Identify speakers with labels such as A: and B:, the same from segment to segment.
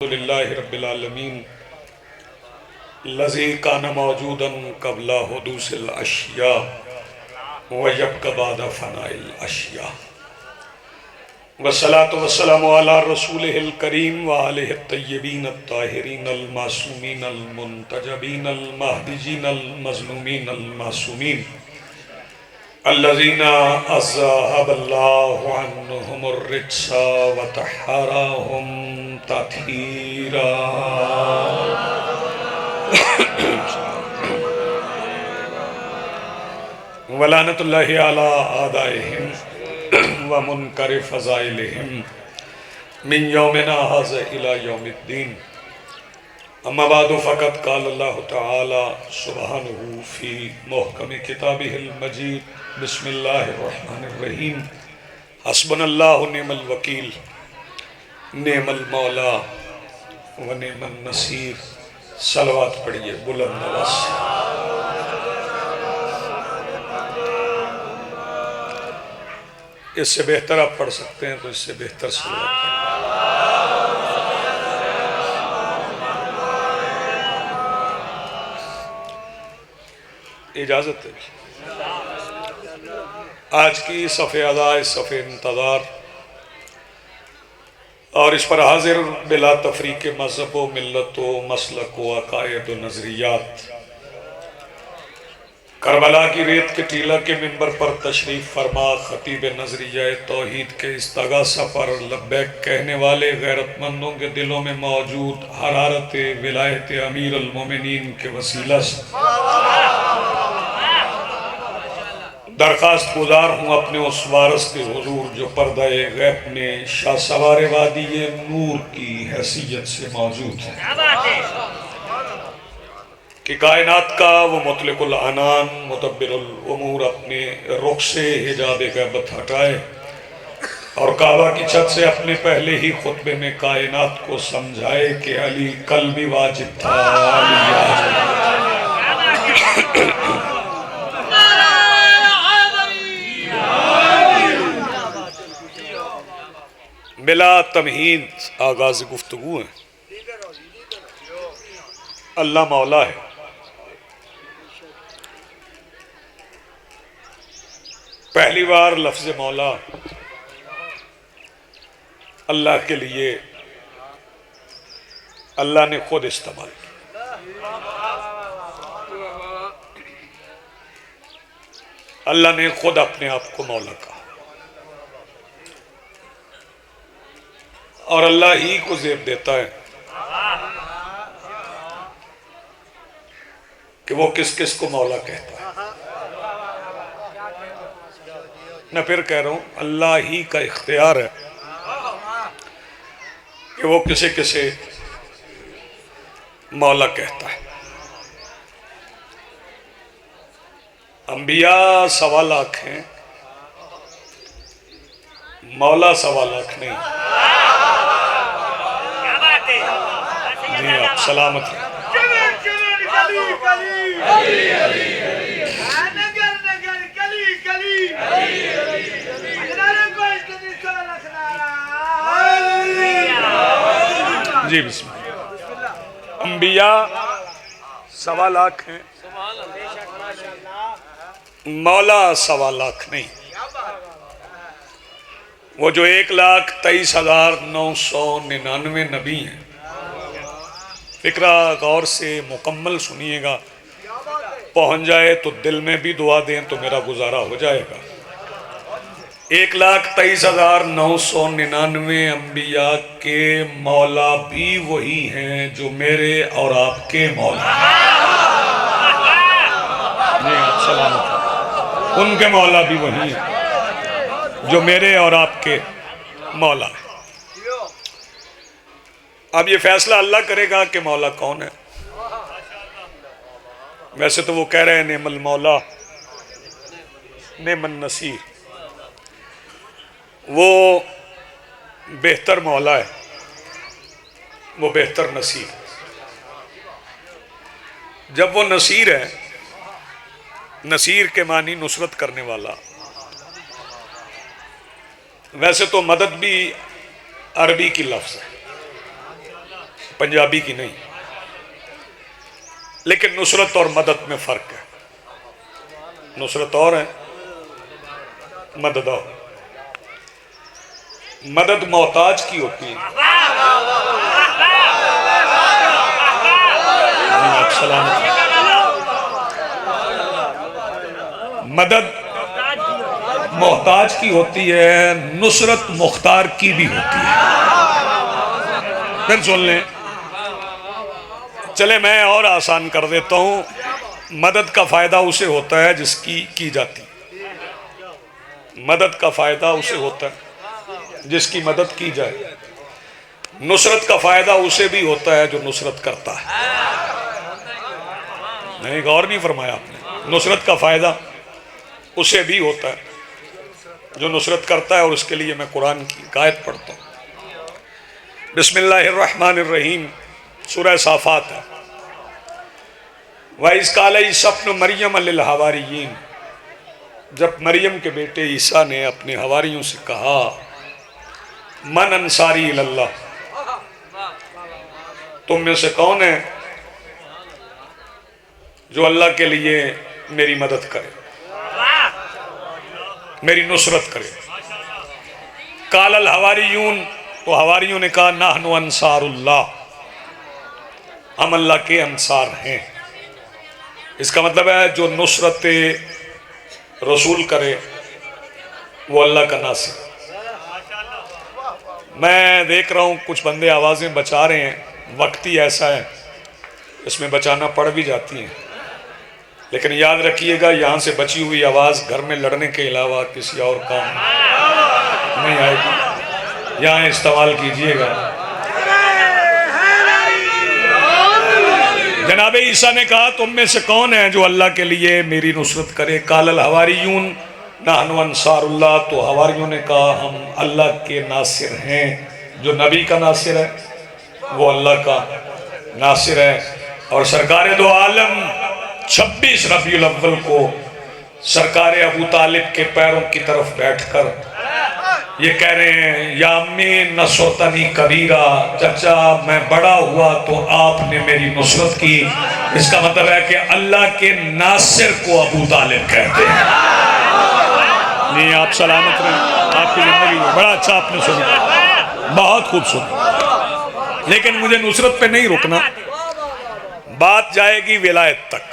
A: अल्हम्दुलिल्लाहि रब्बिल आलमीन लज़ी कान मौजूदन क़ब्ला हुदूसिल अशिया व यब्क़ा बअदा फ़नाइल अशिया वस्सलातु वस्सलामु अला रसूलिहिल करीम व आलिहि तय्यबीन अत्ताहिरीन अल मासूमीन अल मुंतजबीन अल महदिजीन अल मज़लूमीन अल मासूमीन अल्लज़ीना अज़हबल्लाहु अन्हुमुर रिज्सा व तह्हरहुम तत्हीरा। वलानतुल्लाहि अला आदाइहिम व मुनकरि फ़ज़ाइलिहिम मिन यौमिना हाज़ा इला यौमिद्दीन। अम्मा बादु फ़क़द क़ाल अल्लाहु तआला सुब्हानहु फ़ी मुहकमि किताबिहिल मजीद बिस्मिल्लाहिर रहमानिर रहीम हस्बुनल्लाहु निअमल वकील नेमल मौला व नेमन नसीर। सलवात पढ़िए बुलंद आवाज़ से। इससे बेहतर आप पढ़ सकते हैं तो इससे बेहतर सलवात पढ़िए। इजाज़त है। आज की सफ़े अदा सफ़े इंतज़ार और इस पर हाजिर बिला तफरीक मज़हब व मिल्लत व मसलक व अक़ायद व नज़रियात करबला की रेत के टीला के मिंबर पर तशरीफ़ फरमा खतीब नज़रिया तौहीद के इस्तग़ासा पर लब्बैक कहने वाले गैरतमंदों के दिलों में मौजूद हरारत विलायत अमीर अल मोमिनीन के वसीला से दरख्वास्त गुजार हूँ अपने उस वारस के हुजूर जो पर्दाए गैब में शाह सवारे वादी नूर की हैसियत से मौजूद है कि कायनात का वो मुतलिकुल अनान मुदब्बिरुल उमूर अपने रुख से हिजाब गैबत हटाए और काबा की छत से अपने पहले ही खुतबे में कायनात को समझाए कि अली कल भी वाजिब था, बिला तमहीद आगाज़ गुफ्तगू है। अल्लाह मौला है। पहली बार लफ्ज़ मौला अल्लाह के लिए अल्लाह ने खुद इस्तेमाल किया। अल्लाह ने खुद अपने आप को मौला कहा और अल्लाह ही को ज़ेब देता है कि वो किस किस को मौला कहता है। मैं फिर कह रहा हूं, अल्लाह ही का इख्तियार है कि वो किसे किसे मौला कहता है। अंबिया 1.25 लाख हैं, मौला 1.25 लाख नहीं। जी आप सलामत हैं। जी बिस्मिल्लाह। अंबिया 1.25 लाख हैं, मौला 1.25 लाख नहीं। वो जो 1,23,999 नबी हैं, फिक्रा गौर से मुकम्मल सुनिएगा, पहुंच जाए तो दिल में भी दुआ दें तो मेरा गुजारा हो जाएगा। 1,23,999 अंबिया के मौला भी वही हैं जो मेरे और आपके मौला हैं। जी आप सलामत हैं। उनके मौला भी वही हैं जो मेरे और आपके मौला हैं। अब ये फैसला अल्लाह करेगा कि मौला कौन है। वैसे तो वो कह रहे हैं नेमल मौला नेमन नसीर। वो बेहतर मौला है, वो बेहतर नसीर। जब वो नसीर है, नसीर के मानी नुसरत करने वाला। वैसे तो मदद भी अरबी की लफ्ज़ है, पंजाबी की नहीं, लेकिन नुसरत और मदद में फर्क है। नुसरत और है, मदद और। मदद मोहताज की होती है। आप सलामत। मदद मोहताज की होती है, नुसरत मुख्तार की भी होती है। फिर सुन लें, चले मैं और आसान कर देता हूं। मदद का फायदा उसे होता है जिसकी की जाती, मदद का फायदा उसे होता है जिसकी मदद की जाए। नुसरत का फायदा उसे भी होता है जो नुसरत करता है। नहीं, गौर नहीं फरमाया आपने। नुसरत का फायदा उसे भी होता है जो नुसरत करता है। और उसके लिए मैं कुरान की आयत पढ़ता हूँ। बिस्मिल्लाहिर्रहमानिर्रहीम, सूरह साफात है। वाइस काले ईसा मरियम लिल हवारियीन, जब मरियम के बेटे ईसा ने अपने हवारियों से कहा, मन अंसारी इल्लाह, तुम में से कौन है जो अल्लाह के लिए मेरी मदद करे, मेरी नुसरत करे। कालल हवारियून, तो हवारियों ने कहा, नाहनु अंसारुल्लाह, हम अल्लाह के अंसार हैं। इसका मतलब है जो नुसरत रसूल करे वो अल्लाह का नासिर। मैं देख रहा हूँ कुछ बंदे आवाज़ें बचा रहे हैं, वक्त ही ऐसा है, इसमें बचाना पड़ भी जाती हैं। लेकिन याद रखिएगा, यहाँ से बची हुई आवाज़ घर में लड़ने के अलावा किसी और काम नहीं आएगी। यहाँ इस्तेमाल कीजिएगा। जनाब ईसा ने कहा, तुम में से कौन है जो अल्लाह के लिए मेरी नुसरत करे। कालल हवारियून नाहनु अंसारुल्लाह, तो हवारियों ने कहा, हम अल्लाह के नासिर हैं। जो नबी का नासिर है वो अल्लाह का नासिर है। और सरकार दो आलम 26 रबीउल अव्वल को सरकार अबू तालिब के पैरों की तरफ बैठकर ये कह रहे हैं, या अम्मी नसोतनी कबीरा, चचा मैं बड़ा हुआ तो आपने मेरी नुसरत की। इसका मतलब है कि अल्लाह के नासिर को अबू तालिब कहते हैं। नहीं, आप सलामत रहें, आपकी जिंदगी बड़ा अच्छा आपने सुना, बहुत खूब सुना। लेकिन मुझे नुसरत पे नहीं रुकना, बात जाएगी विलायत तक।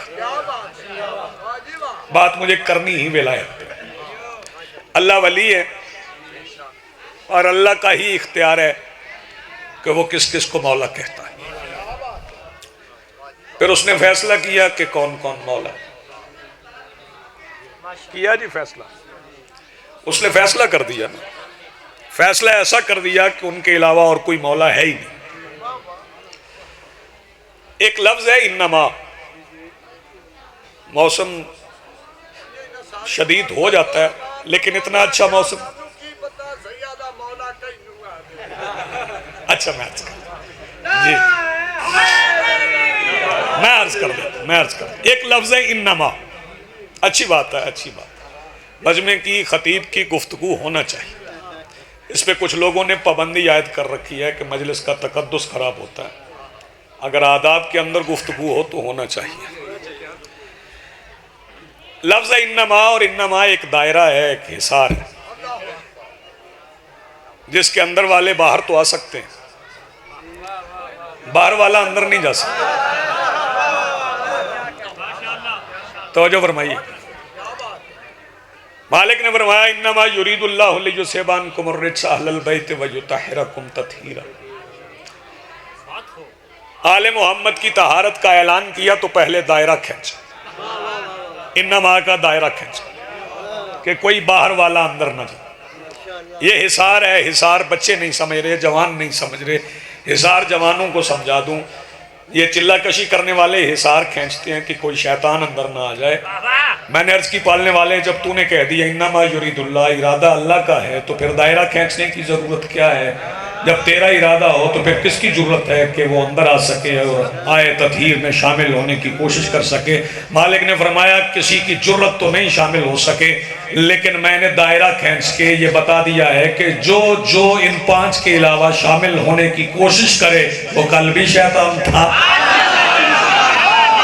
A: बात मुझे करनी ही विलायत पे। अल्लाह वली है और अल्लाह का ही इख्तियार है कि वो किस किस को मौला कहता है। फिर उसने फैसला किया कि कौन कौन मौला किया। जी फैसला उसने फैसला कर दिया ना, फैसला ऐसा कर दिया कि उनके अलावा और कोई मौला है ही नहीं। एक लफ्ज है इन्नमा, मौसम शदीद हो जाता है, लेकिन इतना अच्छा मौसम। अच्छा मैं अर्ज कर जी, मैं अर्ज कर एक लफ्ज है इन्नमा। अच्छी बात है, अच्छी बात है। मजमे की खतीब की गुफ्तगू होना चाहिए। इस पे कुछ लोगों ने पाबंदी आयद कर रखी है कि मजलिस का तकद्दुस खराब होता है। अगर आदाब के अंदर गुफ्तगू हो तो होना चाहिए। लफ्ज है इन्नमा, और इन्नमा एक दायरा है, एक हिसार है, जिसके अंदर वाले बाहर तो आ सकते हैं, बाहर वाला अंदर नहीं जा सकता। तवज्जो फरमाइए। मालिक ने फरमाया, इन्नमा युरीदुल्लाहु लियुज़हिबअनकुम अर्रिज्सा अहलल बैत व युतहिरकुम तत्हीरा। आले मोहम्मद की तहारत का ऐलान किया तो पहले दायरा खींचा, इन्नमा का दायरा खींचा कि कोई बाहर वाला अंदर न जाए। ये हिसार है। हिसार बच्चे नहीं समझ रहे, जवान नहीं समझ रहे। हिसार जवानों को समझा दूं, ये चिल्ला कशी करने वाले हिसार खींचते हैं कि कोई शैतान अंदर ना आ जाए। मैंने अर्ज की, पालने वाले, जब तूने कह दिया इन्नमा युरीदुल्लाह, इरादा अल्लाह का है, तो फिर दायरा खींचने की जरूरत क्या है। जब तेरा इरादा हो तो फिर किसकी जरूरत है कि वो अंदर आ सके और आए तत्हीर में शामिल होने की कोशिश कर सके। मालिक ने फरमाया किसी की जरूरत तो नहीं शामिल हो सके, लेकिन मैंने दायरा खींच के ये बता दिया है कि जो जो इन 5 के अलावा शामिल होने की कोशिश करे वो कल भी शैतान था।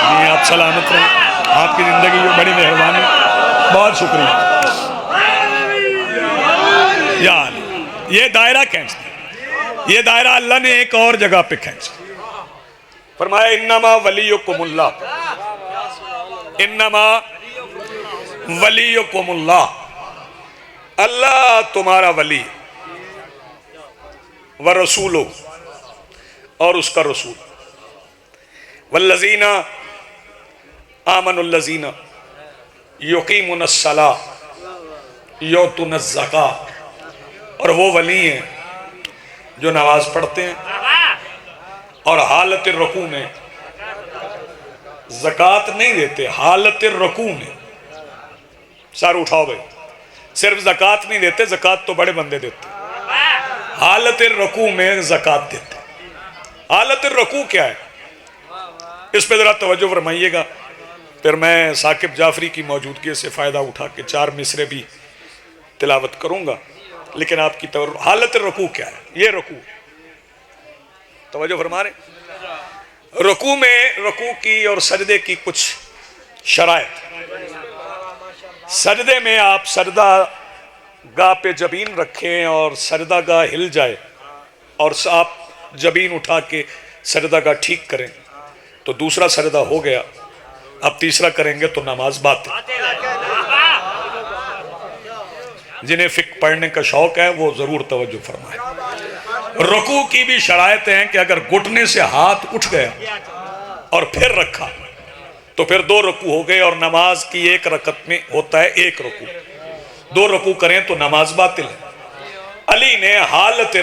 A: जी आप सलामत रहें, आपकी जिंदगी में बड़ी मेहरबानी, बहुत शुक्रिया यार। ये दायरा खींच, ये दायरा अल्लाह ने एक और जगह पे खींच फरमाया इन्नमा वलियुकुमुल्लाह, इन्नमा वलियुकुमुल्लाह, अल्लाह तुम्हारा वली व रसूलो, और उसका रसूल, वल्लज़ीना आमनुल्लज़ीना युकीमुनस्सलाह युतूनज़्ज़का, और वो वली हैं जो नमाज पढ़ते हैं और हालत रुकू में ज़कात नहीं देते। हालत रुकू में, सर उठाओ भाई, सिर्फ ज़कात नहीं देते, ज़कात तो बड़े बंदे देते, हालत रुकू में ज़कात देते। हालत रुकू क्या है, इस पे ज़रा तवज्जो फरमाइएगा। फिर मैं साकिब जाफरी की मौजूदगी से फ़ायदा उठा के 4 मिसरे भी तिलावत करूँगा, लेकिन आपकी हालत रुकू क्या है, ये रुकू तवज्जो फरमा रहे। रुकू में रुकू की और सजदे की कुछ शराइत। सजदे में आप सजदा गाह पे जबीन रखें और सजदा गाह हिल जाए और आप जबीन उठा के सजदा गाह ठीक करें तो दूसरा सजदा हो गया। अब तीसरा करेंगे तो नमाज बातिल। जिन्हें फिक पढ़ने का शौक है वो जरूर तवज्जो फरमाए। रुकू की भी शरायत हैं कि अगर घुटने से हाथ उठ गया और फिर रखा तो फिर 2 रुकू हो गए, और नमाज की 1 रकत में होता है 1 रुकू। 2 रुकू करें तो नमाज बातिल है। अली ने हालत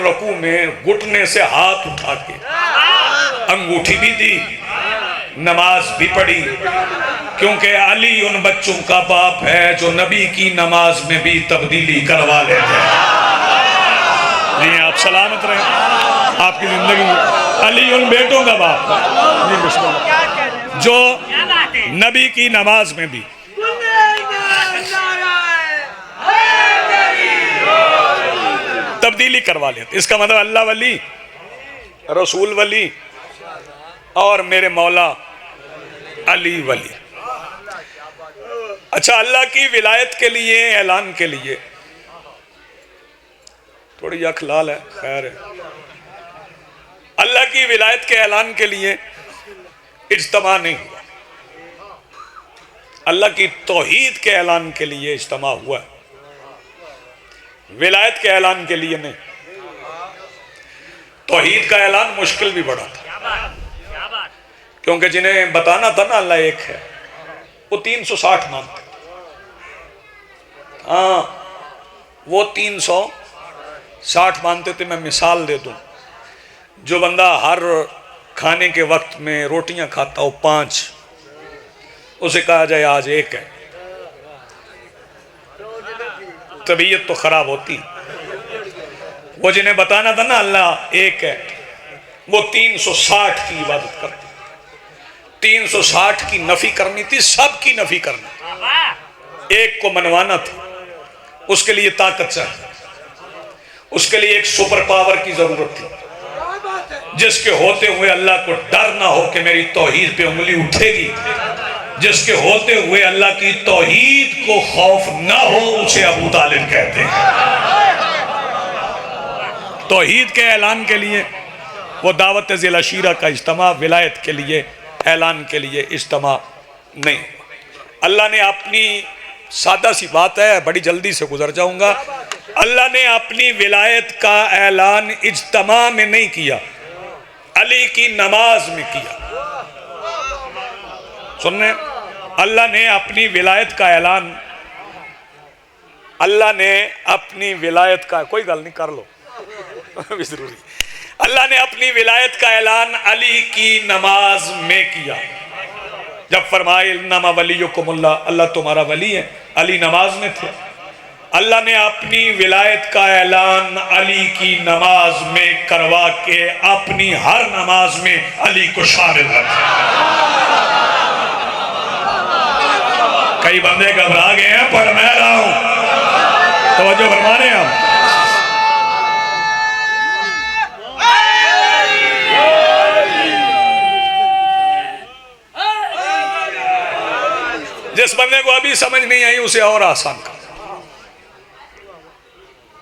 A: रुकू में घुटने से हाथ उठा के अंगूठी भी दी, नमाज भी पढ़ी, क्योंकि अली उन बच्चों का बाप है जो नबी की नमाज में भी तब्दीली करवा लेते हैं। जी आप सलामत रहें, आपकी जिंदगी। अली उन बेटों का बाप है जो नबी की नमाज में भी तब्दीली करवा लेते। इसका मतलब अल्लाह वली, रसूल वली और मेरे मौला अली वली। अच्छा, अल्लाह की विलायत के लिए, ऐलान के लिए, थोड़ी अख लाल है, खैर है। अल्लाह की विलायत के ऐलान के लिए इज्तिमा नहीं हुआ, अल्लाह की तौहीद के ऐलान के लिए इज्तिमा हुआ, विलायत के ऐलान के लिए नहीं। तौहीद का ऐलान मुश्किल भी बड़ा था, क्योंकि जिन्हें बताना था ना अल्लाह एक है, वो 360 मानते। हाँ, वो 360 मानते थे। मैं मिसाल दे दूं, जो बंदा हर खाने के वक्त में रोटियां खाता हो 5, उसे कहा जाए आज 1 है, तबीयत तो खराब होती। वो जिन्हें बताना था ना अल्लाह एक है, वो 360 की इबादत करते। 360 की नफी करनी थी, सब की नफी करनी। एक को मनवाना था, उसके लिए ताकत चाहिए, उसके लिए एक सुपर पावर की जरूरत थी, जिसके होते हुए अल्लाह को डर ना हो कि मेरी तौहीद पे उंगली उठेगी, जिसके होते हुए अल्लाह की तौहीद को खौफ ना हो, उसे अबू तालिब कहते हैं। तौहीद के ऐलान के लिए वो दावत ज़िल अशीरा का इज्तिमा, विलायत के लिए ऐलान के लिए इज्तिमा नहीं। अल्लाह ने अपनी, सादा सी बात है, बड़ी जल्दी से गुजर जाऊंगा, अल्लाह ने अपनी विलायत का ऐलान इज्तिमा में नहीं किया, अली की नमाज में किया। सुनने, अल्लाह ने अपनी विलायत का ऐलान, अल्लाह ने अपनी विलायत का, कोई गल नहीं कर लो जरूरी, अल्लाह ने अपनी विलायत का ऐलान अली की नमाज में किया। जब फरमाए इन्नमा वलियुकुमुल्लाह, अल्लाह तुम्हारा वली है, अली नमाज में थे। अल्लाह ने अपनी विलायत का ऐलान अली की नमाज में करवा के अपनी हर नमाज में अली को शामिल रखा। कई बंदे घबरा गए हैं, पढ़ मैं रहा हूं, तवज्जो फरमाने हम। जिस बंदे को अभी समझ नहीं आई उसे और आसान कर।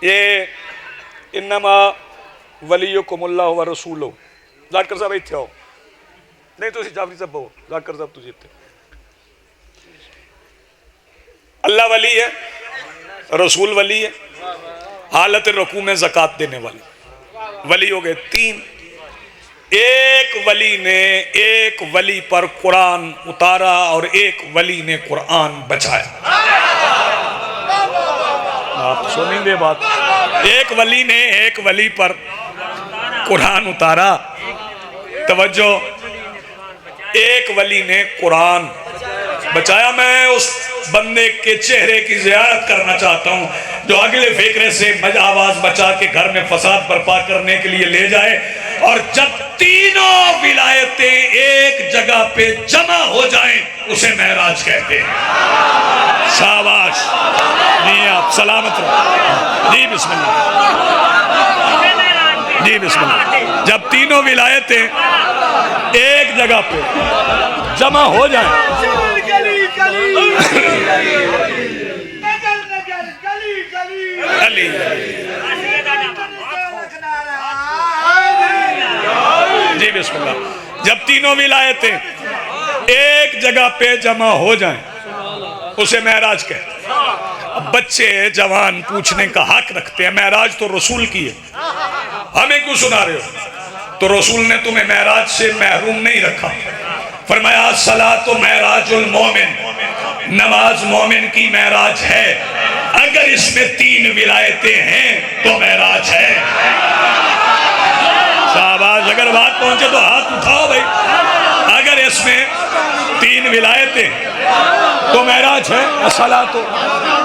A: ये इन्नमा वलियुकुमुल्लाह व रसूलुहु। जाकर साहब इत्थे आओ, नहीं तो जाफरी साहब हो, जाकर साहब तुझे इत्थे। अल्लाह वली है, रसूल वली है, हालत रुकू में ज़कात देने वाले वली हो गए तीन। एक वली ने एक वली पर कुरान उतारा और एक वली ने कुरान बचाया। आप सुनेंगे बात। एक वली ने एक वली पर कुरान उतारा, तवज्जो, एक वली ने कुरान बचाया। मैं उस बंदे के चेहरे की ज़ियारत करना चाहता हूं जो अगले फिक्रे से आवाज बचा के घर में फसाद बर्पा करने के लिए ले जाए, और जब तीनों विलायतें एक जगह पे जमा हो जाएं उसे महराज कहते हैं। शाबाश जी, आप सलामत रहो जी, बिस्मिल्लाह जी, बिस्मिल्लाह। जब तीनों विलायतें एक जगह पे जमा हो जाएं, अली जी, बिस्मिल्लाह। जब तीनों विलायतें एक जगह पे जमा हो जाएं उसे महराज कहते हैं। अब बच्चे जवान पूछने का हक रखते हैं, महराज तो रसूल की है, हमें क्यों सुना रहे हो? तो रसूल ने तुम्हें महराज से महरूम नहीं रखा। फरमाया सलातो महराजुल मोमिन, नमाज मोमिन की महराज है। अगर इसमें तीन विलायतें हैं तो महराज है। शाबाश, अगर बात पहुंचे तो हाथ उठाओ भाई। अगर इसमें तीन विलायतें तो महराज है। सलातो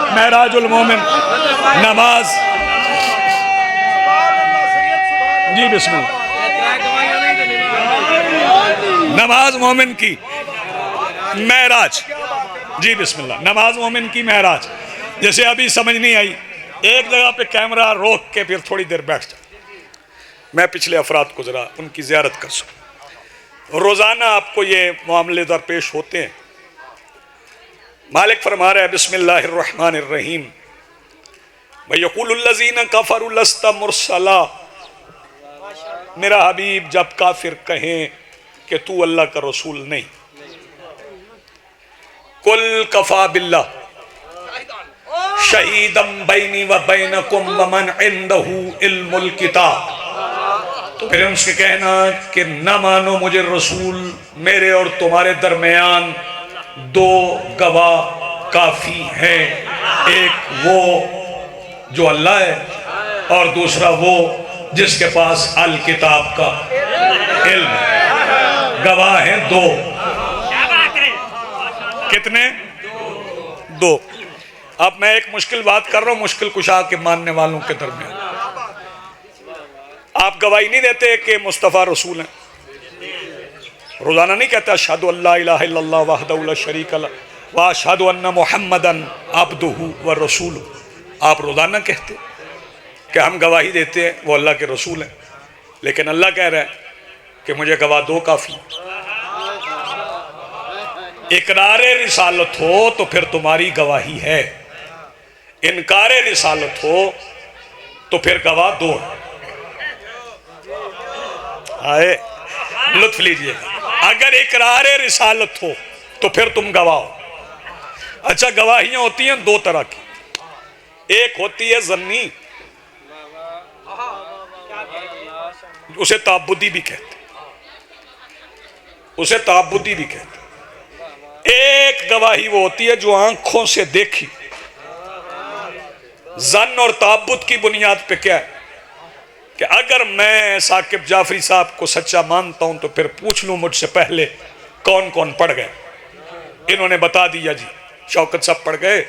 A: महराजुल मोमिन, नमाज जी, बिस्मिल्लाह। नमाज मोमिन की महराज जी, बिस्मिल्लाह। नमाज मोमिन की महराज। जैसे अभी समझ नहीं आई, एक जगह पे कैमरा रोक के फिर थोड़ी देर बैठ जाओ, मैं पिछले अफराद को जरा उनकी ज़ियारत कर सकूं। रोज़ाना आपको ये मामले दर पेश होते हैं। मालिक फरमा रहा है बिस्मिल्लाहिर्रहमानिर्रहीम, वयक़ूलुल्लज़ीना कफ़रू लस्ता मुरसला। मेरा हबीब जब काफिर कहें कि तू अल्लाह का रसूल नहीं, कुल कफ़ा बिल्लाह शहीदम बैनी व बैनकुम व मन इंदहु इल्मुल किताब। तो फिर उनसे कहना कि न मानो मुझे रसूल, मेरे और तुम्हारे दरमियान दो गवाह काफी हैं, एक वो जो अल्लाह है और दूसरा वो जिसके पास अल किताब का इल्म। गवाह हैं दो। कितने? दो। अब मैं एक मुश्किल बात कर रहा हूं मुश्किल कुशा के मानने वालों के दरमियान। आप गवाही नहीं देते कि मुस्तफ़ा रसूल हैं? रोजाना नहीं कहता अशहदु अल्ला इलाहा इल्लल्लाह वहदहु ला शरीका लहु व अशहदु अन्ना मुहम्मदन अब्दुहु व रसूलुहु। आप रोजाना कहते कि हम गवाही देते हैं वो अल्लाह के रसूल हैं, लेकिन अल्लाह कह रहा है कि मुझे गवाह दो काफी। इकरारे रिसालत हो तो फिर तुम्हारी गवाही है, इनकारे रिसालत हो तो फिर गवाह दो है। आए लुत्फ लीजिए। अगर इकरारे रिसालत हो तो फिर तुम गवाह हो। अच्छा, गवाहियां होती हैं दो तरह की, एक होती है ज़न्नी, उसे ताबुदी भी कहते, उसे ताबुदी भी कहते। एक गवाही वो होती है जो आंखों से देखी। जन और ताबुत की बुनियाद पे क्या है कि अगर मैं साकिब जाफरी साहब को सच्चा मानता हूं तो फिर पूछ लूं मुझसे पहले कौन कौन पढ़ गए। इन्होंने बता दिया जी, शौकत साहब पढ़ गए,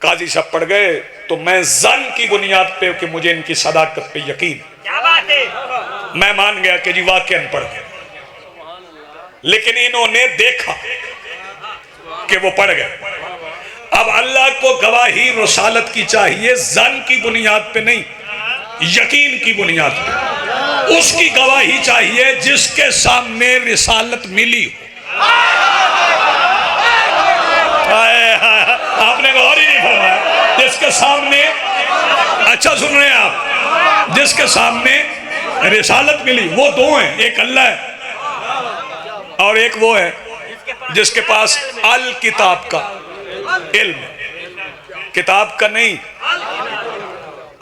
A: काजी साहब पढ़ गए तो मैं जन की बुनियाद पे कि मुझे इनकी सदाकत पे यकीन,
B: क्या बात है,
A: मैं मान गया कि जी वाकई पढ़ गए। लेकिन इन्होंने देखा कि वो पढ़ गए। अब अल्लाह को गवाही रसालत की चाहिए, जन की बुनियाद पे नहीं, यकीन की बुनियाद पे। उसकी गवाही चाहिए जिसके सामने रिसालत मिली हो। आपने गौर ही नहीं फरमाया। जिसके सामने, अच्छा सुन रहे हैं आप, जिसके सामने रिसालत मिली वो दो हैं, एक अल्लाह है और एक वो है जिसके पास अल किताब का इल्म, किताब का नहीं,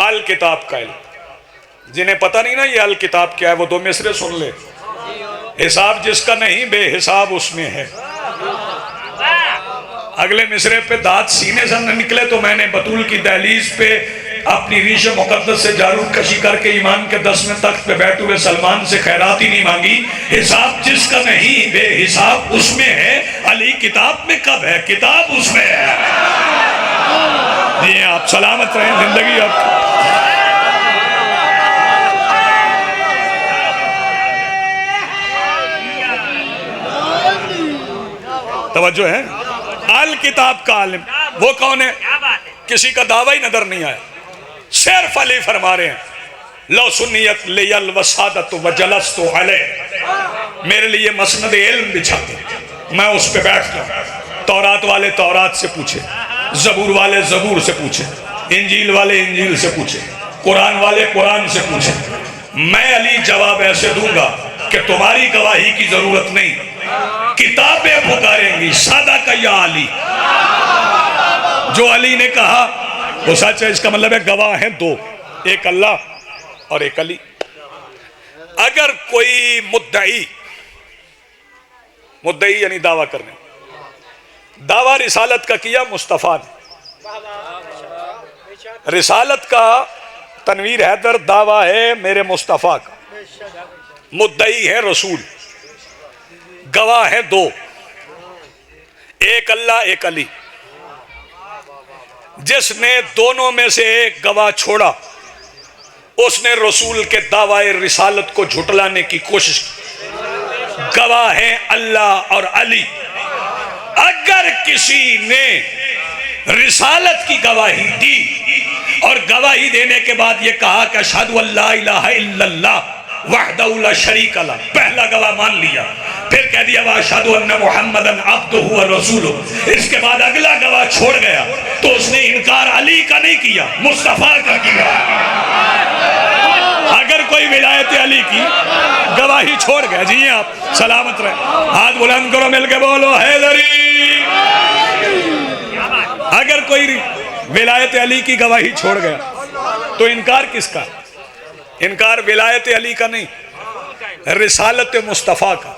A: अल किताब का इल्म। जिन्हें पता नहीं ना ये अल किताब क्या है, वो दो मिसरे सुन ले। हिसाब जिसका नहीं बेहिसाब उसमें है। अगले मिसरे पे दांत सीने से न निकले तो मैंने बतूल की दहलीज पे अपनी रीश मुकद्दस से जारूद कशी करके ईमान के 10वें तख्त पे बैठे हुए सलमान से खैरात ही नहीं मांगी। हिसाब जिसका नहीं बेहिसाब उसमें है। अली किताब में कब है, किताब उसमें है। जी आप सलामत रहें, जिंदगी आपकी। तवज्जो है। अल किताब का आलिम वो कौन है? किसी का दावा ही नजर नहीं आया। सिर्फ अली फरमा रहे हैं लो सुन्नियत लियल वसादत वजलस तो अले, मेरे लिए मसनद इल्म बिछा दे, मैं उस पे बैठ जाऊं। तौरात वाले तौरात से पूछे, जबूर वाले जबूर से पूछे, इंजील वाले इंजील से पूछे, कुरान वाले कुरान से पूछे। मैं अली जवाब ऐसे दूंगा कि तुम्हारी गवाही की जरूरत नहीं, किताबें पुकारेंगी सादा का या अली। जो अली ने कहा वो सच है, इसका मतलब है गवाह हैं दो, एक अल्लाह और एक अली। अगर कोई मुद्दई, मुद्दई यानी दावा करने, दावा रिसालत का किया मुस्तफा ने, रिसालत का तनवीर हैदर दावा है मेरे मुस्तफा का, मुद्दई है रसूल, गवाह है दो, एक अल्लाह एक अली। जिसने दोनों में से एक गवाह छोड़ा उसने रसूल के दावाए रिसालत को झुटलाने की कोशिश की। गवाह है अल्लाह और अली। अगर किसी ने रिसालत की गवाही दी और गवाही देने के बाद ये कहा कि अशहदु अल्ला इलाहा इल्लल्लाह वहदहु ला शरीक लह, पहला गवाह मान लिया, फिर कह दिया अशहदु अन्ना मुहम्मदन अब्दुहु व रसूलुहु, इसके बाद अगला गवाह छोड़ गया तो उसने इनकार अली का नहीं किया, मुस्तफा का किया। अगर कोई विलायत अली की गवाही छोड़ गया, जी आप सलामत रहे, हाथ बुलंद करो मिलके बोलो हैदरी। अगर कोई विलायत अली की गवाही छोड़ गया तो इनकार किसका? इनकार विलायत अली का नहीं, रिसालत मुस्तफ़ा का।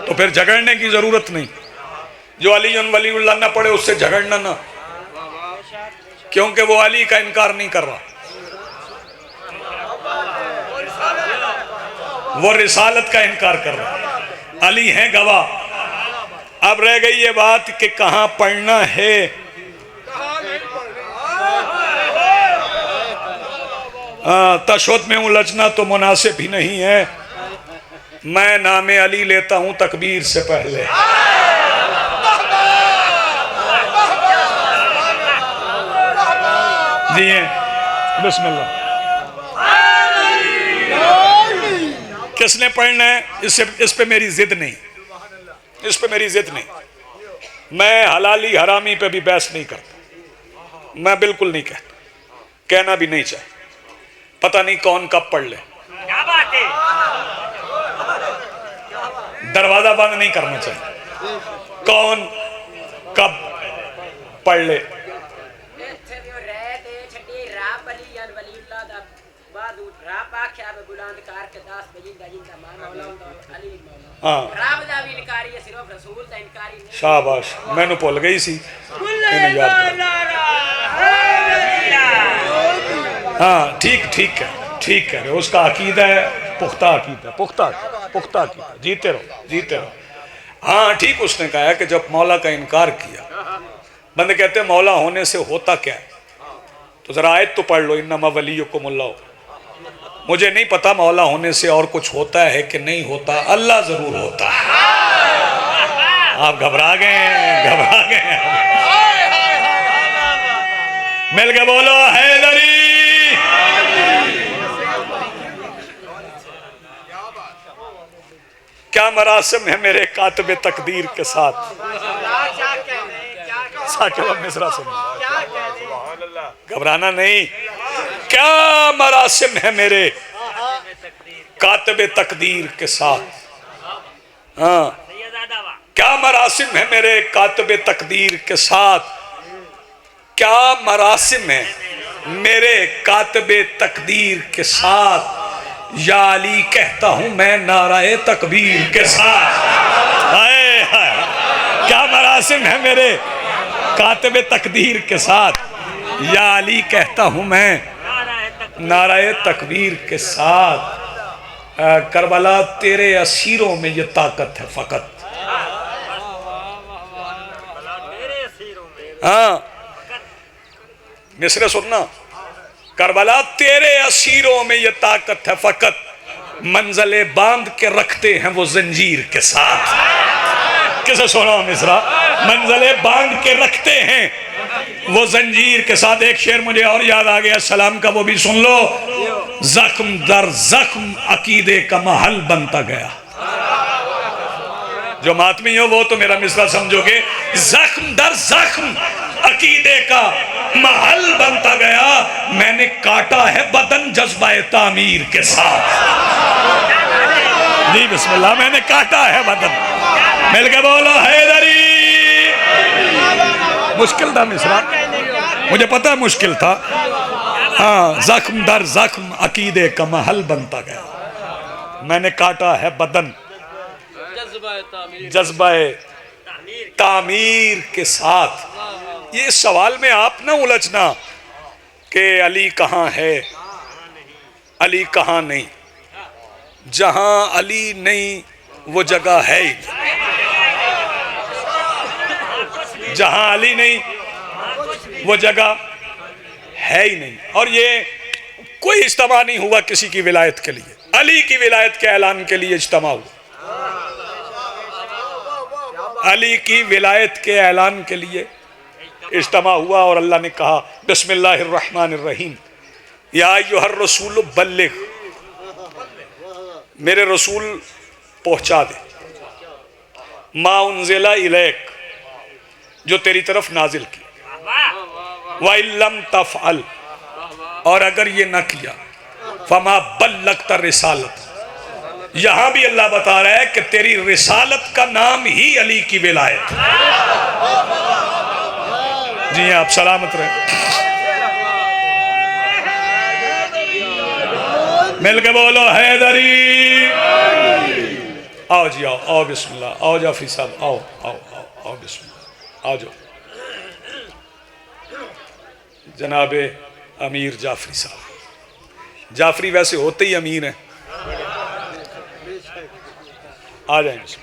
A: तो फिर झगड़ने की जरूरत नहीं। जो अली वलीउल्लाह ना पढ़े उससे झगड़ना ना, क्योंकि वो अली का इनकार नहीं कर रहा, वो रिसालत का इनकार कर रहा। अली है गवाह। अब रह गई ये बात कि कहां पढ़ना है। तशहुद में उलझना तो मुनासिब ही नहीं है। मैं नामे अली लेता हूं तकबीर से पहले। जी बिस्मिल्लाह। किसने पढ़ना है इससे, इस पे मेरी जिद नहीं, इस पे मेरी जिद नहीं। मैं हलाली हरामी पे भी बहस नहीं करता, मैं बिल्कुल नहीं कहता, कहना भी नहीं चाहिए। पता नहीं कौन कब पढ़ ले,
B: क्या बात है,
A: दरवाजा बंद नहीं करना चाहिए। कौन कब पढ़ ले, हाँ शाबाश, मैनू भुल गई सी, याद हाँ ठीक ठीक है, ठीक है। उसका अकीदा है पुख्ता अकीदा, पुख्ता पुख्ता अकीदा, जीते रहो जीते रहो। हाँ ठीक, उसने कहा है कि जब मौला का इनकार किया बंदे कहते हैं मौला होने से होता क्या है, तो जरा आयत तो पढ़ लो, इन्नमा वलियुकुमुल्लाह। मुझे नहीं पता मौला होने से और कुछ होता है कि नहीं होता, अल्लाह जरूर होता है। आप घबरा गए, घबरा गए। मिल के बोलो हैदरी। क्या मरासिम है मेरे कातिबे तकदीर के साथ। साकिब मिसरा सुन, घबराना नहीं। क्या मरासिम है मेरे कातिबे तकदीर के साथ। हाँ, क्या मरासिम है मेरे कातिबे तकदीर के साथ, क्या मरासिम है मेरे कातिबे तकदीर के साथ। या अली कहता हूं मैं नाराए तकबीर के साथ। हाय हाय, क्या मरासिम है मेरे कातिबे तकदीर के साथ, या अली कहता हूं मैं नाराए तकबीर के साथ। करबला तेरे असीरों में ये ताकत है फकत। हाँ मिसरे सुनना, करबला तेरे असीरों में ये ताकत है फकत, मंजले बांध के रखते हैं वो जंजीर के साथ। किसे सुना मिसरा, मंजले बांध के रखते हैं वो जंजीर के साथ। एक शेर मुझे और याद आ गया सलाम का, वो भी सुन लो। जख्म दर जख्म अकीदे का महल बनता गया। जो मातमी हो वो तो मेरा मिसरा समझोगे। जख्म दर जख्म अकीदे का महल बनता गया, मैंने काटा है बदन जज्बाए तामीर के साथ। जी बिस्मिल्लाह, मैंने काटा है बदन। मिलके बोलो हैदरी। मुश्किल था मिसरा, मुझे पता है मुश्किल था। हाँ, जख्म दर जख्म अकीदे का महल बनता गया, मैंने काटा है बदन जज्बाए तामीर के साथ। ये सवाल में आप ना उलझना कि अली कहाँ है, अली कहाँ नहीं। जहां अली नहीं वो जगह है ही, जहां अली नहीं वो जगह है ही नहीं। और ये कोई इज्तिमा नहीं हुआ किसी की विलायत के लिए, अली की विलायत के ऐलान के लिए इज्तिमा हुआ। अली की विलायत के ऐलान के लिए इज्तिमा हुआ और अल्लाह ने कहा बिस्मिल्लाहिर्रहमानिर्रहीम, या अय्युहर रसूल बल्लिग, मेरे रसूल पहुंचा दे, मा उन्ज़िला इलैक, जो तेरी तरफ नाजिल किया, व इल्लम तफ़अल, और अगर ये न किया, फमा बल्लगता रिसालत। यहां भी अल्लाह बता रहा है कि तेरी रिसालत का नाम ही अली की विलायत। जी आप सलामत रहे। मिलके बोलो हैदरी। आओ जी आओ, आओ बिस्मिल्लाह, आओ जाफरी साहब, आओ आओ आओ आओ बिस्मिल्लाह, आ जाओ। जनाबे अमीर जाफरी साहब, जाफरी वैसे होते ही अमीर हैं, आ जाएंगे।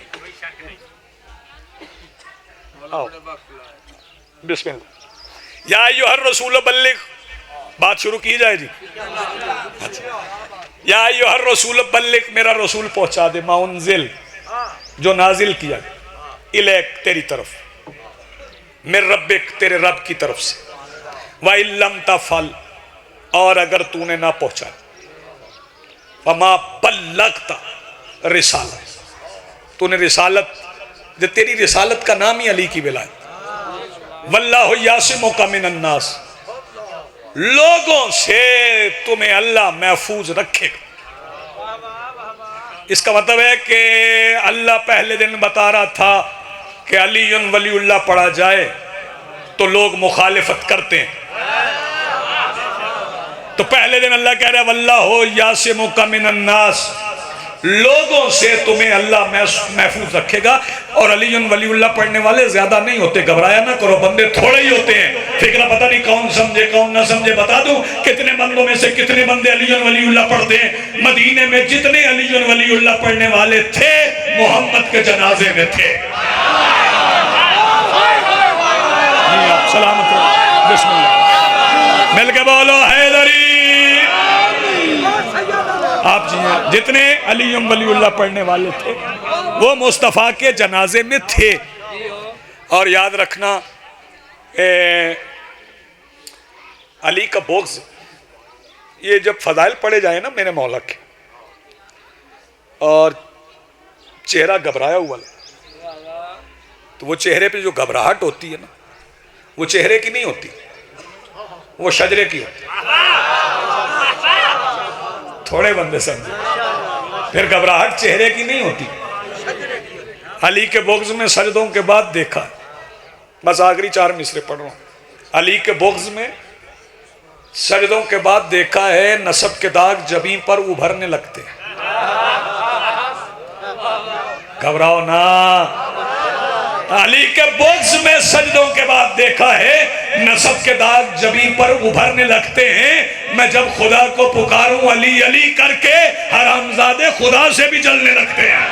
A: आओ बिस्मिल्लाह। या अय्युहर रसूल बल्लिग, बात शुरू की जाए जी। अच्छा, या अय्युहर रसूल बल्लिग, मेरा रसूल पहुंचा दे, मा उन्ज़िल, जो नाजिल किया गया, इलैक, तेरी तरफ, मिर रब्बिक, तेरे रब की तरफ से, व इल्लम तफ़अल, और अगर तूने ना पहुंचा, फमा बल्लगता रिसालत, तूने रिसालत, जो तेरी रिसालत का नाम ही अली की विलायत। वल्लाहु यासिमुका मिनन नास, लोगों से तुम्हें अल्लाह महफूज रखेगा। इसका मतलब है कि अल्लाह पहले दिन बता रहा था कि अलीयुन वलीउल्लाह पढ़ा जाए तो लोग मुखालिफत करते हैं, तो पहले दिन अल्लाह कह रहा है वल्लाहु यासिमुका मिनन नास, लोगों से तुम्हें अल्लाह महफूज रखेगा। और अलीयुन वलीउल्लाह पढ़ने वाले ज्यादा नहीं होते, घबराया ना करो, बंदे थोड़े ही होते हैं। फिक्र पता नहीं कौन समझे कौन ना समझे, बता दूं कितने बंदों में से कितने बंदे अलीयुन वलीउल्लाह पढ़ते हैं। मदीने में जितने अलीयुन वलीउल्लाह पढ़ने वाले थे, मोहम्मद के जनाजे में थे। सलामत रहो। बिस्मिल्लाह, मिल के बोलो हैदरी। आप जी हैं, जितने अली वलीउल्लाह पढ़ने वाले थे वो मुस्तफ़ा के जनाजे में थे। और याद रखना, अली का बोग्ज, ये जब फजाइल पढ़े जाए ना मेरे मौला के, और चेहरा घबराया हुआ तो वो चेहरे पे जो घबराहट होती है ना, वो चेहरे की नहीं होती, वो शजरे की होती। थोड़े बंदे समझे, फिर घबराहट चेहरे की नहीं होती। अली के बोग्ज में सजदों के बाद देखा, बस आखिरी 4 मिसरे पढ़ रहा हूं। अली के बोग्ज में सजदों के बाद देखा है, नसब के दाग जबीं पर उभरने लगते हैं। घबराओ ना। अली के बोग्ज में सजदों के बाद देखा है, नसब के दाग जबीं पर उभरने लगते हैं। मैं जब खुदा को पुकारूं अली अली करके, हरामजादे खुदा से भी जलने लगते हैं।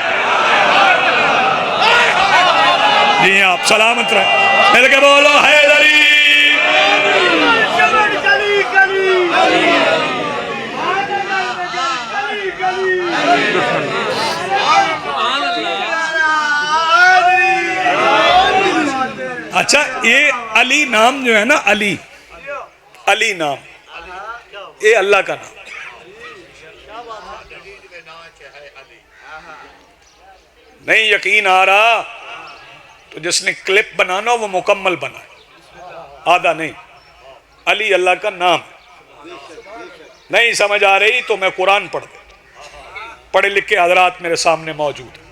A: जी आप सलामत रहे, मिल के बोलो हैदरी। अच्छा, ये अली नाम जो है ना, अली, अली नाम, ये अल्लाह का नाम। नहीं यकीन आ रहा तो जिसने क्लिप बनाना वो मुकम्मल बना, आधा नहीं। अली अल्लाह का नाम। नहीं समझ आ रही तो मैं कुरान पढ़ देता, पढ़े लिखे हजरात मेरे सामने मौजूद है।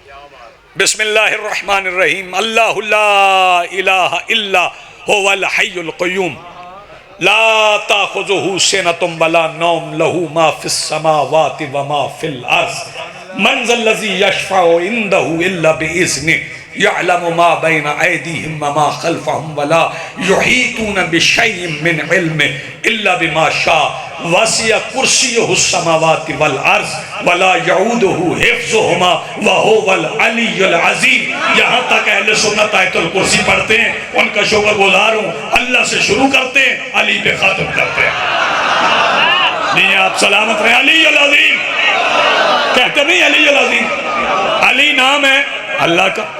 A: बिस्मिल्लाहिर्रहमानिर्रहीम। अल्लाहु ला इलाहा इल्ला हुवल हय्युल क़य्यूम ला ताख़ुज़ुहु सिनतुम वला नौम लहू मा फ़िस समावाति व मा फ़िल अर्ज़ मन ज़ल्लज़ी यशफ़अउ इंदहु इल्ला बिइज़्निहि यअलमु मा बैन अयदीहिम व मा ख़ल्फ़हुम वला युहीतून बिशैइन मिन इल्मिहि इल्ला बिमा शाअ वसिअ कुर्सियुहुस समावाति वल अर्ज़ वला यऊदुहु हिफ़्ज़ुहुमा व हुवल अलियुल अज़ीम। यहाँ तक अहले सुन्नत आयतुल कुर्सी पढ़ते हैं, उनका शुक्रगुज़ार हूँ। अल्लाह से शुरू करते हैं, अली पे ख़त्म करते हैं। नहीं आप सलामत रहे। अलियुल अज़ीम कहते नहीं, अलियुल अज़ीम। अली नाम है अल्लाह का।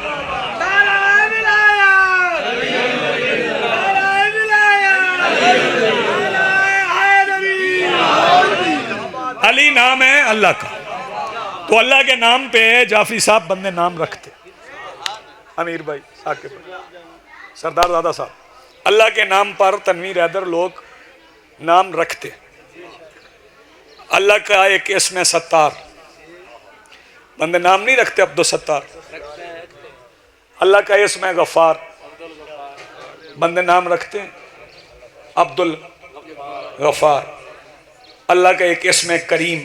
A: अली नाम है अल्लाह का। तो अल्लाह के नाम पे जाफरी साहब बंदे नाम रखते, अमीर भाई, साकिब भाई, सरदार दादा साहब, अल्लाह के नाम पर तनवीर हैदर लोग नाम रखते। अल्लाह का एक इसमें सत्तार, बंदे नाम नहीं रखते अब्दुल सत्तार। अल्लाह का इसमें गफ्फार, बंदे नाम रखते हैं अब्दुल गफ्फार। अल्लाह का एक इसमें करीम,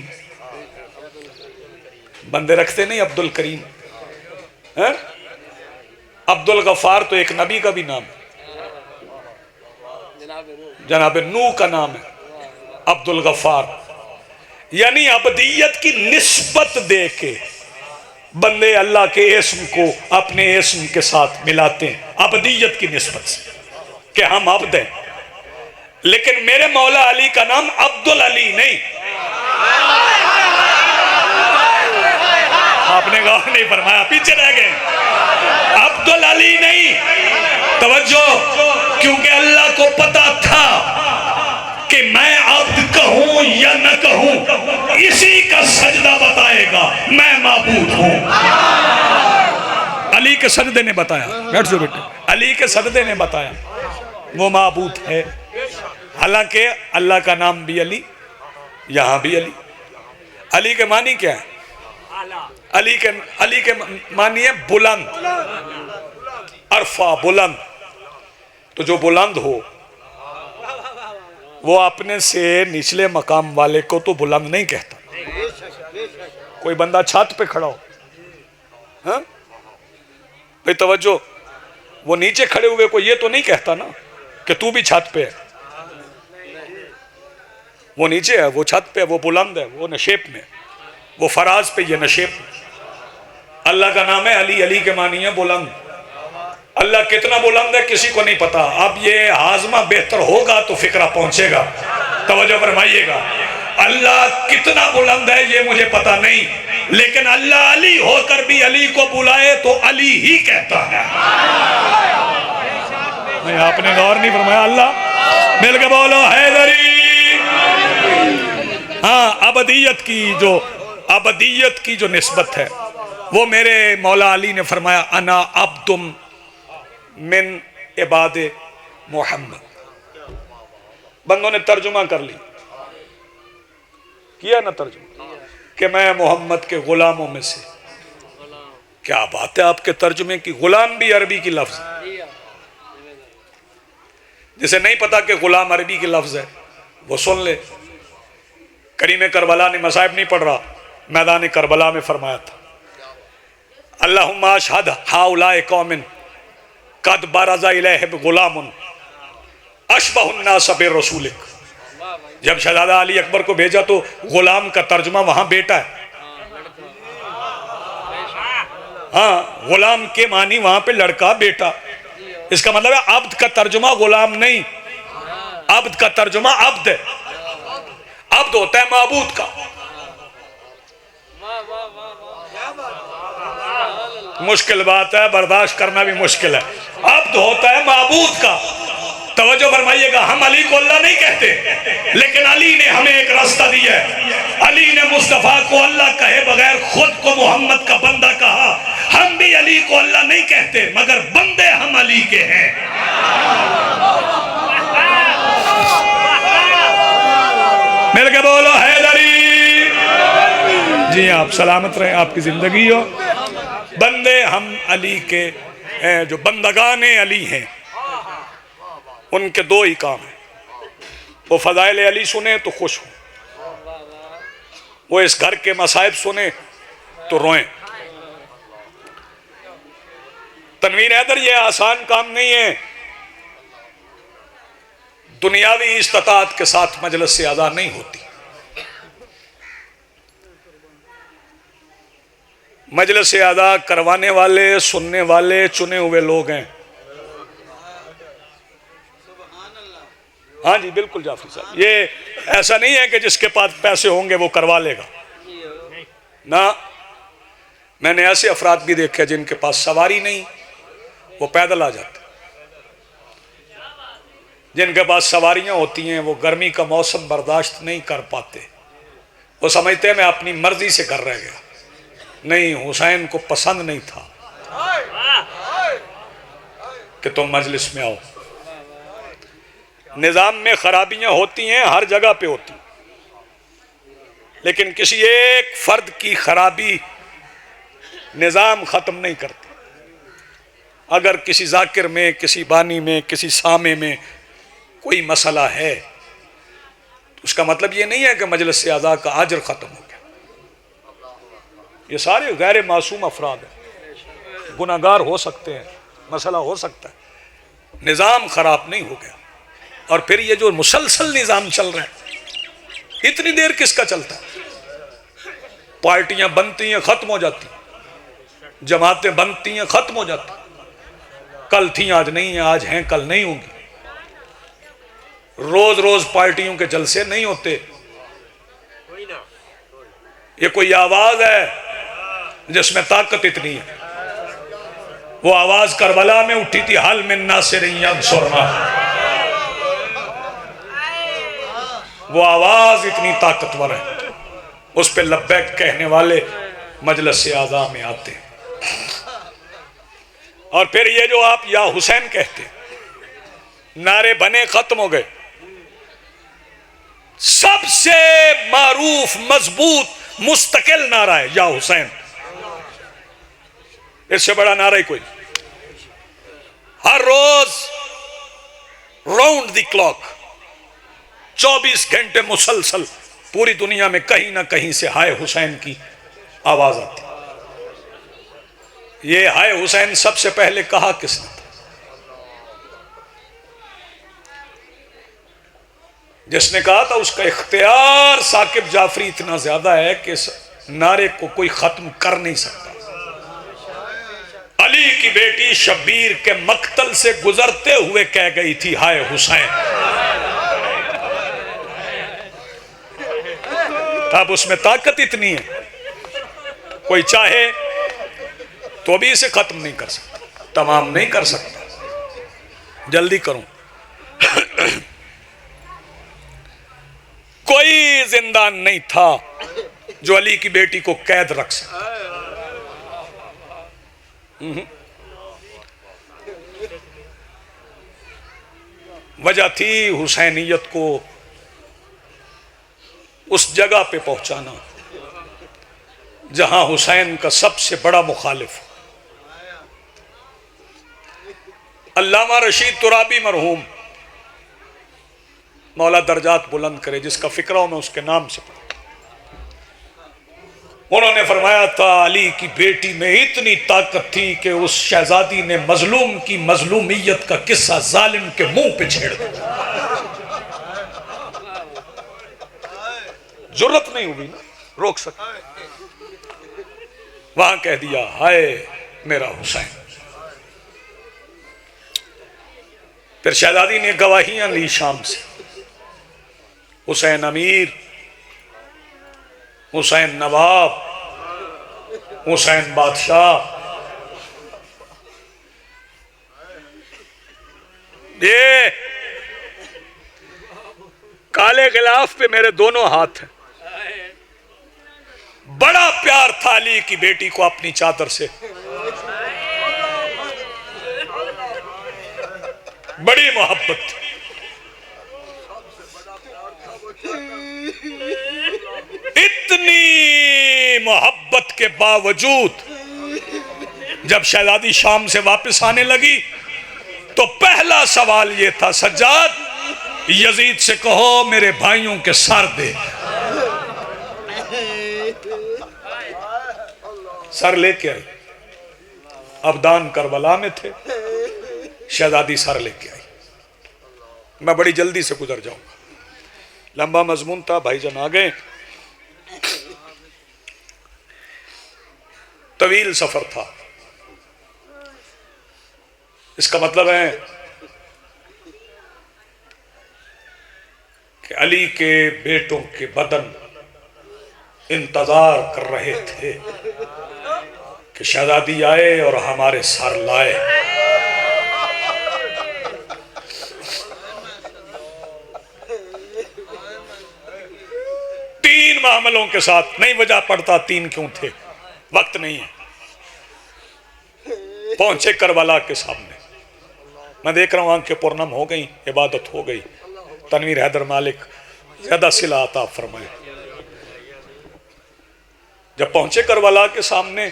A: बंदे रखते नहीं अब्दुल करीम है? अब्दुल गफ्फार तो एक नबी का भी नाम है, जनाब नूह का नाम है अब्दुल गफ्फार। यानी अबदियत की निस्बत दे के बंदे अल्लाह के इस्म को अपने इस्म के साथ मिलाते हैं, अबदियत की निस्बत से कि हम अब्द हैं। लेकिन मेरे मौला अली का नाम अब्दुल अली नहीं। आपने गौर नहीं फरमाया, पीछे रह गए। अब्दुल अली नहीं, तवज्जो, क्योंकि अल्लाह को पता था कि मैं अब्द कहूं या न कहूं, इसी का सजदा बताएगा मैं माबूद हूं। अली के सजदे ने बताया, बैठ जाओ बेटे, अली के सजदे ने बताया वो माबूद है। हालांकि अल्लाह का नाम भी अली, यहां भी अली। अली के मानी क्या है? अली के मानी है बुलंद, अरफा, बुलंद। तो जो बुलंद हो वो अपने से निचले मकाम वाले को तो बुलंद नहीं कहता। कोई बंदा छत पे खड़ा हो, हाँ भाई तवज्जो, वो नीचे खड़े हुए को ये तो नहीं कहता ना कि तू भी छत पे है। वो नीचे है, वो छत पे है, वो बुलंद है, वो नशेब में, वो फराज पे, ये नशेब में। अल्लाह का नाम है अली, अली के मानी है बुलंद। अल्लाह कितना बुलंद है किसी को नहीं पता। अब ये हाजमा बेहतर होगा तो फिक्रा पहुंचेगा, तवज्जो फरमाइएगा। अल्लाह कितना बुलंद है ये मुझे पता नहीं, लेकिन अल्लाह अली होकर भी अली को बुलाए तो अली ही कहता है। नहीं, आपने गौर नहीं फरमाया। अल्लाह मिल के बोलो हैदरी। हाँ, अबदियत की जो निस्बत है वो मेरे मौला अली ने फरमाया, अना अब्दुम मिन इबादे मोहम्मद। बंदों ने तर्जुमा कर ली, किया ना तर्जुमा, कि मैं मोहम्मद के गुलामों में से। क्या बात है आपके तर्जुमे की, गुलाम भी अरबी की लफ्ज है। जिसे नहीं पता कि गुलाम अरबी की लफ्ज है वो सुन ले। करीम करबला ने, मसाइब नहीं पढ़ रहा, मैदान करबला में फरमाया था, अल्लाहुम्मा अशहद हाउलाए कौमिन कद बरज़ा इलैहिम गुलामुन अशबहुन नास बिरसूलिक। जब शहजादा अली अकबर को भेजा तो गुलाम का तर्जुमा वहां बेटा है। हाँ, गुलाम के मानी वहां पे लड़का बेटा। इसका मतलब है अब्द का तर्जुमा गुलाम नहीं, अब्द का तर्जुमा अब्द है। अब्द होता है माबूद का। मुश्किल बात है, बर्दाश्त करना भी मुश्किल है। अब्द होता है माबूद का। तवज्जो फरमाइएगा, हम अली को अल्लाह नहीं कहते, लेकिन अली ने हमें एक रास्ता दिया है। अली ने मुस्तफा को अल्लाह कहे बगैर खुद को मोहम्मद का बंदा कहा। हम भी अली को अल्लाह नहीं कहते, मगर बंदे हम अली के हैं। मिलके बोलो हैदरी। जी आप सलामत रहे, आपकी जिंदगी हो। बंदे हम अली के हैं, जो बंदगाने अली हैं उनके दो ही काम हैं, वो फजाइल अली सुने तो खुश हो, वो इस घर के मसाइब सुने तो रोएं। तनवीर हैदर, ये आसान काम नहीं है। दुनियावी इस्तात के साथ मजलिस से आज़ा नहीं होती। मजलिस से आज़ा करवाने वाले, सुनने वाले चुने हुए लोग हैं। हाँ जी बिल्कुल जाफरी साहब, ये ऐसा नहीं है कि जिसके पास पैसे होंगे वो करवा लेगा ना। मैंने ऐसे अफराद भी देखे जिनके पास सवारी नहीं, वो पैदल आ जाते। जिनके पास सवारियां होती हैं वो गर्मी का मौसम बर्दाश्त नहीं कर पाते। वो समझते हैं मैं अपनी मर्जी से कर रह गया। नहीं, हुसैन को पसंद नहीं था कि तुम मजलिस में आओ। निज़ाम में खराबियां होती हैं, हर जगह पे होती, लेकिन किसी एक फर्द की खराबी निज़ाम ख़त्म नहीं करती। अगर किसी जाकिर में, किसी बानी में, किसी सामे में कोई मसला है तो उसका मतलब ये नहीं है कि मजलिस से आज़ा का अजर ख़त्म हो गया। ये सारे गैर मासूम अफराद हैं, गुनाहगार हो सकते हैं, मसला हो सकता है, निज़ाम ख़राब नहीं हो गया। और फिर ये जो मुसलसल निज़ाम चल रहा है, इतनी देर किसका चलता है? पार्टियां बनती हैं, ख़त्म हो जाती, जमातें बनती हैं, ख़त्म हो जाती। कल थी आज नहीं है, आज हैं कल नहीं होंगी। रोज रोज पार्टियों के जलसे नहीं होते। ये कोई आवाज है जिसमें ताकत इतनी है। वो आवाज करबला में उठी थी, हल मिन नासिरिन यंसुरना। वो आवाज इतनी ताकतवर है, उस पे लब्बैक कहने वाले मजलिस से आज़ा में आते हैं। और फिर ये जो आप या हुसैन कहते, नारे बने, खत्म हो गए। सबसे मारूफ, मजबूत, मुस्तकिल नारा है या हुसैन। इससे बड़ा नारा ही कोई। हर रोज राउंड द क्लॉक 24 घंटे मुसलसल पूरी दुनिया में कहीं ना कहीं से हाय हुसैन की आवाज आती। ये हाय हुसैन सबसे पहले कहा किसने था? जिसने कहा था उसका इख्तियार साकिब जाफरी इतना ज्यादा है कि इस नारे को कोई खत्म कर नहीं सकता। अली की बेटी शब्बीर के मक्तल से गुजरते हुए कह गई थी, हाय हुसैन। अब उसमें ताकत इतनी है, कोई चाहे तो भी इसे खत्म नहीं कर सकता, तमाम नहीं कर सकता। जल्दी करूं। कोई जिंदान नहीं था जो अली की बेटी को कैद रख सकता। वजह थी हुसैनियत को उस जगह पे पहुंचाना जहां हुसैन का सबसे बड़ा मुखालिफ। अल्लामा रशीद तुराबी मरहूम, मौला दर्जात बुलंद करे, जिसका फिक्रा मैं उसके नाम से पढ़ा, उन्होंने फरमाया था अली की बेटी में इतनी ताकत थी कि उस शहजादी ने मजलूम की मजलूमियत का किस्सा जालिम के मुंह पे छेड़ दिया। जरूरत नहीं हुई ना रोक सके, वहां कह दिया, हाय मेरा हुसैन। फिर शहजादी ने गवाहियां ली शाम से, हुसैन अमीर, हुसैन नवाब, हुसैन बादशाह। ये काले गिलाफ पे मेरे दोनों हाथ हैं। बड़ा प्यार था अली की बेटी को अपनी चादर से, बड़ी मोहब्बत थी। इतनी मोहब्बत के बावजूद जब शहजादी शाम से वापस आने लगी तो पहला सवाल यह था, सज्जाद यजीद से कहो मेरे भाइयों के सर दे। सर लेके आई। अबदान करबला में थे, शहजादी सर लेके आई। मैं बड़ी जल्दी से गुजर जाऊंगा, लंबा मजमून था, भाईजान आ गए। तवील सफर था। इसका मतलब है कि अली के बेटों के बदन इंतजार कर रहे थे कि शहजादी आए और हमारे सर लाए। तीन मामलों के साथ नहीं वजह पड़ता तीन क्यों थे, वक्त नहीं है। पहुंचे करबला के सामने, मैं देख रहा हूं आंखें पूर्णम हो गई, इबादत हो गई। तनवीर हैदर मालिक ज्यादा सिला अता फरमाए। जब पहुंचे करबला के सामने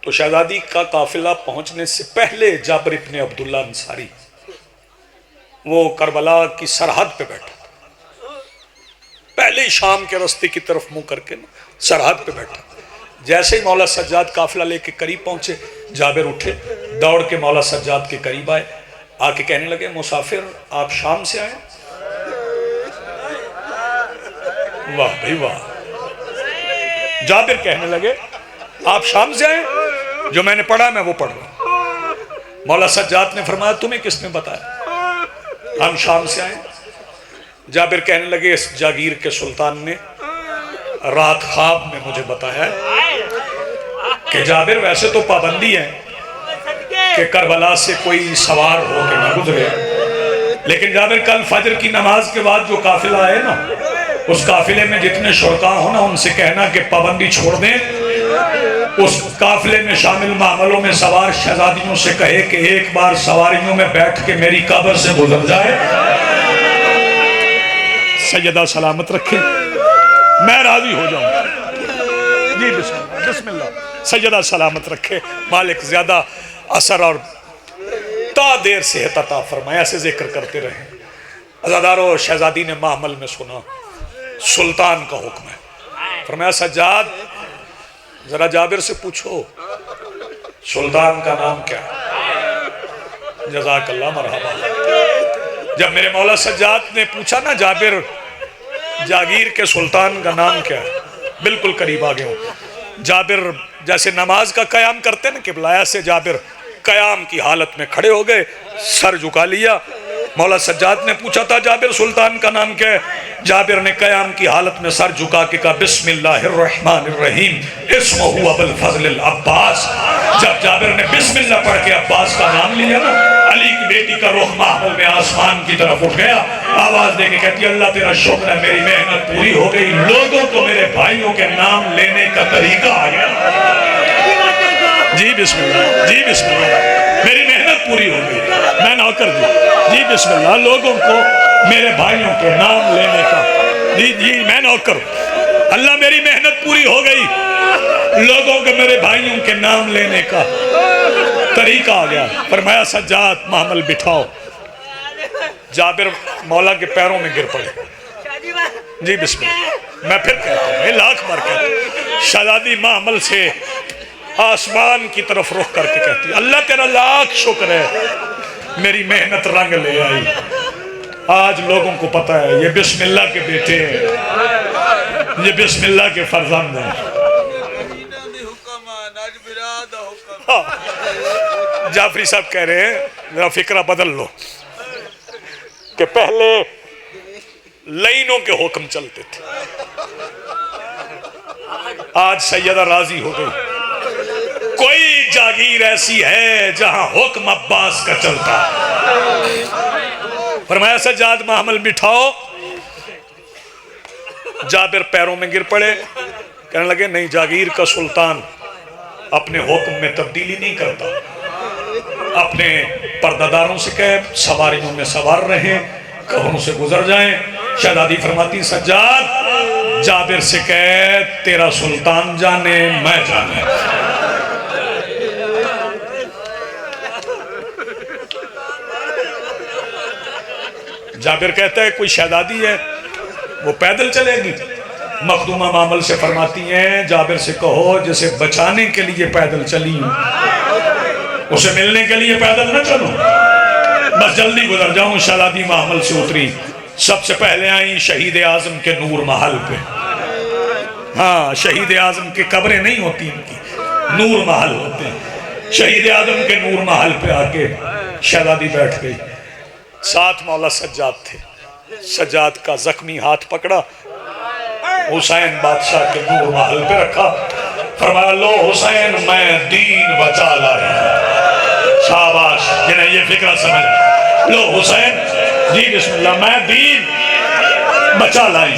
A: तो शहजादी का काफिला पहुंचने से पहले जाबिर इब्ने अब्दुल्ला अंसारी वो करबला की सरहद पे बैठा था। पहले ही शाम के रास्ते की तरफ मुंह करके सरहद पे बैठा। जैसे ही मौला सज्जाद काफिला लेके करीब पहुंचे, जाबिर उठे, दौड़ के मौला सज्जाद के करीब आए, आके कहने लगे, मुसाफिर आप शाम से आए? वाह भाई वाह। जाबिर कहने लगे, आप शाम से आए? जो मैंने पढ़ा मैं वो पढ़ रहा हूं। मौला सज्जाद ने फरमाया, तुम्हें किसने बताया हम शाम से आए? जाबिर कहने लगे, इस जागीर के सुल्तान ने रात ख्वाब में मुझे बताया कि जाबिर वैसे तो पाबंदी है कि करबला से कोई सवार हो के ना गुजरे, लेकिन जाबिर कल फजर की नमाज के बाद जो काफिला आए ना, उस काफिले में जितने शुरका हो ना, उनसे कहना कि पाबंदी छोड़ दें। उस काफिले में शामिल मामलों में सवार शहजादियों से कहे कि एक बार सवारियों में बैठ के मेरी कब्र से गुजर जाए। सैयदा सलामत रखे, मैं राजी हो जाऊं। जी बिस्मिल्लाह। सैयदा सलामत रखे, मालिक ज्यादा असर और ता देर सेहत अता फरमाए। ऐसे जिक्र करते रहे। अज़ादारों, शहजादी ने मामल में सुना सुल्तान का हुक्म है। फरमाया, सज्जाद जरा जाबिर से पूछो सुल्तान का नाम क्या है। जज़ाकल्लाह मरहबा। जब मेरे मौला सज्जाद ने पूछा ना, जाबिर जागीर के सुल्तान का नाम क्या है, बिल्कुल करीब आ गया हूं। जाबिर जैसे नमाज का कयाम करते ना किबला, ऐसे जाबिर कयाम की हालत में खड़े हो गए, सर झुका लिया। मौला सज्जाद ने पूछा था जाबिर सुल्तान का नाम क्या है? जाबिर ने कयाम की हालत में सर झुका के कहा बिस्मिल्लाहिर्रहमानिर्रहीम इस्मुहु अबुल फज़ल अब्बास। जब जाबिर ने बिस्मिल्लाह पढ़ के अब्बास का नाम लिया ना, अली की बेटी का रुख माहौल में आसमान की तरफ उठ गया। आवाज देके कहती अल्लाह तेरा शुक्र है, मेरी मेहनत पूरी हो गई, लोगों को मेरे भाइयों के नाम लेने का तरीका आ गया। जी बिस्मिल्लाह, जी बिस्मिल्लाह, मेरी मेहनत पूरी हो गई, मैं नौकर जी बिस्मिल्लाह, लोगों को मेरे भाइयों के नाम लेने का, जी जी मैं नौकर, अल्लाह मेरी मेहनत पूरी हो गई, लोगों को मेरे भाइयों के नाम लेने का तरीका आ गया। फरमाया सज्जाद महमल बिठाओ। जाबिर मौला के पैरों में गिर पड़े। जी बिस्मिल्लाह, मैं फिर कहता हूँ, लाख बार कहता हूँ, शहजादी महमल से आसमान की तरफ रुख करके कहती अल्लाह तेरा लाख शुक्र है, मेरी मेहनत रंग ले आई। आज लोगों को पता है ये बिस्मिल्लाह के बेटे हैं, ये बिस्मिल्लाह के फर्जंद हैं। हाँ, जाफरी साहब कह रहे हैं जरा फिक्रा बदल लो कि पहले लाइनों के हुक्म चलते थे, आज सैयदा राजी हो गई। कोई जागीर ऐसी है जहां हुक्म अब्बास का चलता। फरमाया सज्जाद महमल बिठाओ। जाबिर पैरों में गिर पड़े, कहने लगे नहीं, जागीर का सुल्तान अपने हुक्म में तब्दीली नहीं करता, अपने पर्दादारों से कहे सवारियों में सवार रहे, कब्रों से गुजर जाएं। शहजादी फरमाती सज्जाद जाबिर से कहे तेरा सुल्तान जाने मैं जाने। जाबिर कहता है कोई शहजादी है वो पैदल चलेगी? मखदूमा मामल से फरमाती हैं जाबिर से कहो जिसे बचाने के लिए पैदल चली हूं, उसे मिलने के लिए पैदल न चलूं, बस जल्दी गुजर जाऊं। शहजादी मामल से उतरी, सबसे पहले आई शहीद आजम के नूर महल पे। हाँ, शहीद आजम की कब्रें नहीं होती, इनकी नूर महल होते हैं। शहीद आजम के नूर महल पे आके शहजादी बैठ गई, साथ मौला सज्जाद थे। सज्जाद का जख्मी हाथ पकड़ा, हुसैन बादशाह के नूर महल पे रखा, फरमाया लो हुसैन मैं दीन बचा लाया। शाबाश, जिन्हें ये फिक्र समझ, लो हुसैन जी बिस्मिल्लाह, मैं दीन बचा लाई।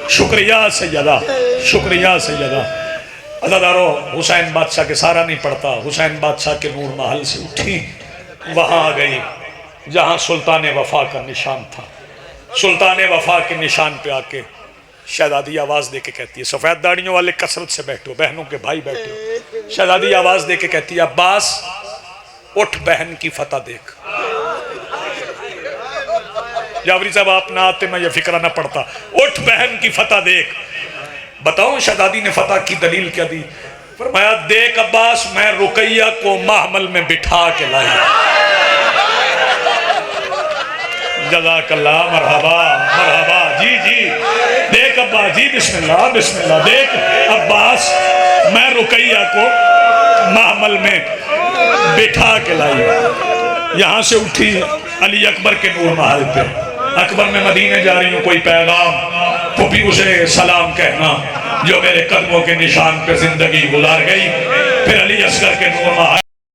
A: शुक्रिया सैयदा, शुक्रिया सैयदा। अदादारो हुसैन बादशाह के सारा नहीं पड़ता, हुसैन बादशाह के नूर महल से उठी, वहां आ गई जहां सुल्तान वफा का निशान था। सुल्तान वफा के निशान पे आके शहजादी आवाज दे के कहती है, सफेद दाढ़ियों वाले कसरत से बैठो, बहनों के भाई बैठो। शहजादी आवाज दे के कहती है अब्बास उठ, बहन की फतह देख। जावरी साहब आप ना आते मैं ये फिक्रा ना पड़ता। उठ बहन की फतह देख। बताऊं शहजादी ने फतह की दलील क्या दी? फरमाया देख अब्बास, मैं रुकैया को महमल में बिठा के लाई। जज़ाकल्लाह, मरहबा मरहबा, जी जी। देख अब्बास, जी बिस्मिल्लाह बिस्मिल्लाह। देख अब्बास, मैं रुकैया को महमल में बिठा के लाई। यहाँ से उठी अली अकबर के नूर महल पे। अकबर मैं मदीने जा रही हूँ, कोई पैगाम, पुपी उसे सलाम कहना जो मेरे कदमों के निशान पे जिंदगी गुजार गई। फिर अली असगर के नूर महल